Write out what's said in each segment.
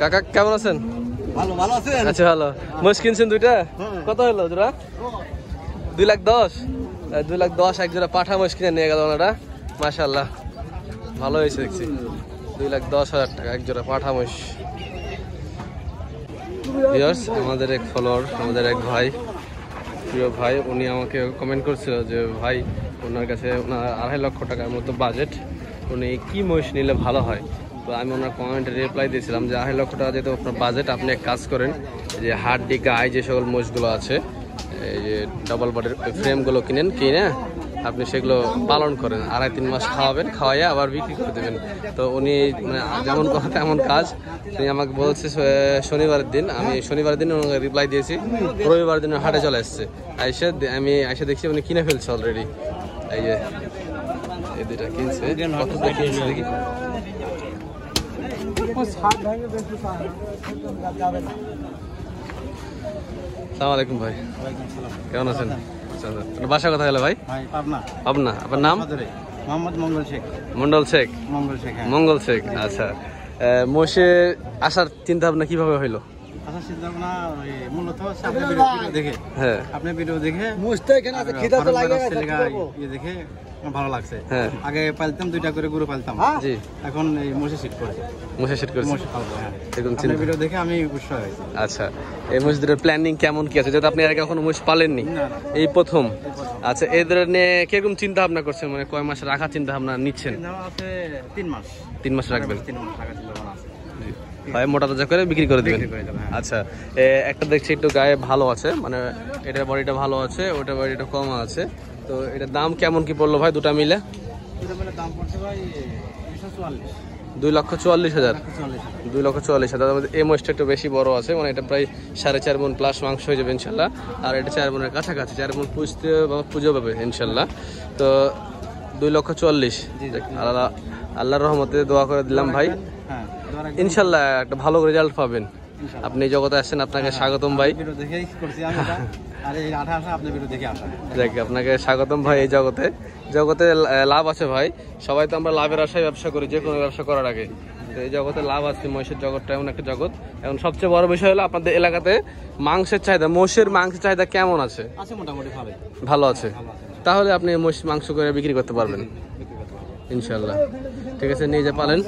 কাকা কেমন আছেন? ভালো ভালো আছেন? আচ্ছা ভালো। মোষ কিনছেন দুইটা? কত হলো জোড়া? 2,10,000। 2,10,000 এক জোড়া পাঠা মোষ কিনে নিয়ে গেল ওনারা। মাশাআল্লাহ ভালো হয়েছে দেখছি। 2,10,000 টাকা এক জোড়া পাঠা মোষ। ভিউয়ার্স, আমাদের এক ফলোয়ার, আমাদের এক ভাই, প্রিয় ভাই, উনি আমাকে কমেন্ট করছিল যে ভাই ওনার কাছে ওনার 2.5 লক্ষ টাকার মতো বাজেট, উনি কি মহিষ নিলে ভালো হয়। তো আমি ওনার কমেন্টে রিপ্লাই দিয়েছিলাম যে 2.5 লক্ষ টাকা যেহেতু আপনার বাজেট, আপনি এক কাজ করেন, যে হাড্ডি গায়ে যে সকল মহিষগুলো আছে, এই যে ডাবল বডির ফ্রেমগুলো কিনে আপনি সেগুলো পালন করেন, 2.5-3 মাস খাওয়াবেন, খাওয়াইয়া আবার বিক্রি করে দেবেন। তো উনি মানে যেমন কথা তেমন কাজ, তিনি আমাকে বলছে শনিবারের দিন, আমি শনিবারের দিন ওনাকে রিপ্লাই দিয়েছি, রবিবার দিন হাটে চলে এসছে, আমি এসে দেখছি উনি কিনে ফেলছে অলরেডি। এই যে এই দুটা কিনছে, কত কিনছে দেখি। আসসালামু আলাইকুম ভাই, কেমন আছেন? বাসা কথা হলো ভাই? পাবনা। পাবনা। আপনার নাম? মোহাম্মদ মঙ্গল শেখ। মন্ডল শেখ। মঙ্গল শেখ, আচ্ছা। মোষে আসার চিন্তা ভাবনা কিভাবে হইলো? আসার চিন্তা ভাবনা মূলত আপনার ভিডিও দেখে, হ্যাঁ আপনার ভিডিও দেখে মোষটা এখানে আছে, খিদা তো লাগে, দেখে ভালো লাগছে। হ্যাঁ, আগে পালতাম, 2টা করে গরু পালতাম, জি। এখন এই মোষে সেট করেছে, মোষে সেট করেছে, মোষে পালবো। হ্যাঁ, এরকম আপনার ভিডিও দেখে আমি উৎসাহ হয়েছি। আচ্ছা, এই মোষ দুটোর প্ল্যানিং কেমন কি আছে, যেহেতু আপনি আগে কখনো মোষ পালেননি, এই প্রথম। আচ্ছা, এদের নিয়ে কিরকম চিন্তা ভাবনা করছেন, মানে কয় মাস রাখার চিন্তা ভাবনা নিচ্ছেন? আছে 3 মাস। 3 মাস রাখবেন? 3 মাস রাখার চিন্তা ভাবনা আছে। ভাই মোটা তাজা করে বিক্রি করে দেবেন? আচ্ছা, একটা দেখছি একটু গায়ে ভালো আছে, মানে এটার বডিটা ভালো আছে, ওটার বডিটা কম আছে। তো এটার দাম কেমন কি পড়লো ভাই দুটা মিলে? দাম পড়ছে ভাই 2,44,000। 2,44,000। এই মোষটা একটু বেশি বড় আছে, মানে এটা প্রায় 4.5 মণ প্লাস মাংস হয়ে যাবে ইনশাল্লাহ। আর এটা 4 মণের কাছাকাছি, 4 মণ পুজো পাবে ইনশাল্লাহ। তো 2,40,000। আল্লাহর রহমতে দোয়া করে দিলাম ভাই, ইনশাল্লাহ একটা ভালো রেজাল্ট পাবেন। আপনি এই জগতে আসছেন, আপনাকে স্বাগতম ভাই। আপনাকে স্বাগতম ভাই এই জগতে। জগতে লাভ আছে ভাই, সবাই তো আমরা লাভের আশায় ব্যবসা করি, যে কোনো ব্যবসা করার আগে। এই জগতে লাভ আছে, মহিষের জগৎটা এমন একটা জগৎ। এখন সবচেয়ে বড় বিষয় হলো আপনাদের এলাকাতে মাংসের চাহিদা, মোষের মাংসের চাহিদা কেমন আছে? মোটামুটি ভালো আছে। তাহলে আপনি মোষ মাংস করে বিক্রি করতে পারবেন ইনশাল্লাহ। ঠিক আছে, নিয়ে যা পালেন।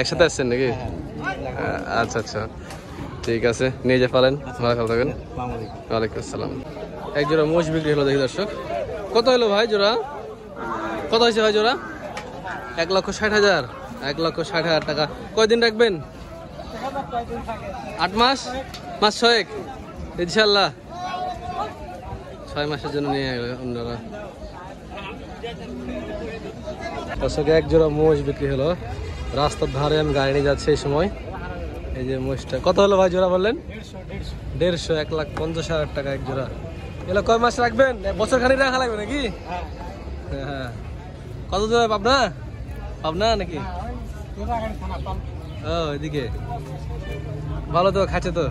একসাথে আসছেন নাকি? আচ্ছা আচ্ছা, ঠিক আছে, নিয়ে যা পালেন। ভালো থাকবেন। ওয়ালাইকুম আসসালাম। এক জোড়া মোষ বিক্রি হলো দেখি দর্শক। কত হলো ভাই জোড়া? কত হয়েছে ভাই জোড়া? 1,60,000। 1,60,000 টাকা। কয়দিন রাখবেন? 8 মাস? মাস 6 ইনশাল্লাহ। 6 মাসের জন্য নিয়ে আপনারা। দর্শক, এক জোড়া মোষ বিক্রি হলো রাস্তার ধারে, আমি গাড়ি নিয়ে যাচ্ছি এই সময়। এই যে মোষটা কত হলো ভাই জোড়া বললেন? 150। 1,50,000 টাকা এক জোড়া। এগুলো কয় মাস রাখবেন? বছর খানিক রাখা লাগবে নাকি? হ্যাঁ। কত জোড়া? পাবনা? পাবনা নাকি? ও এদিকে ভালো তো, খাচ্ছে তো।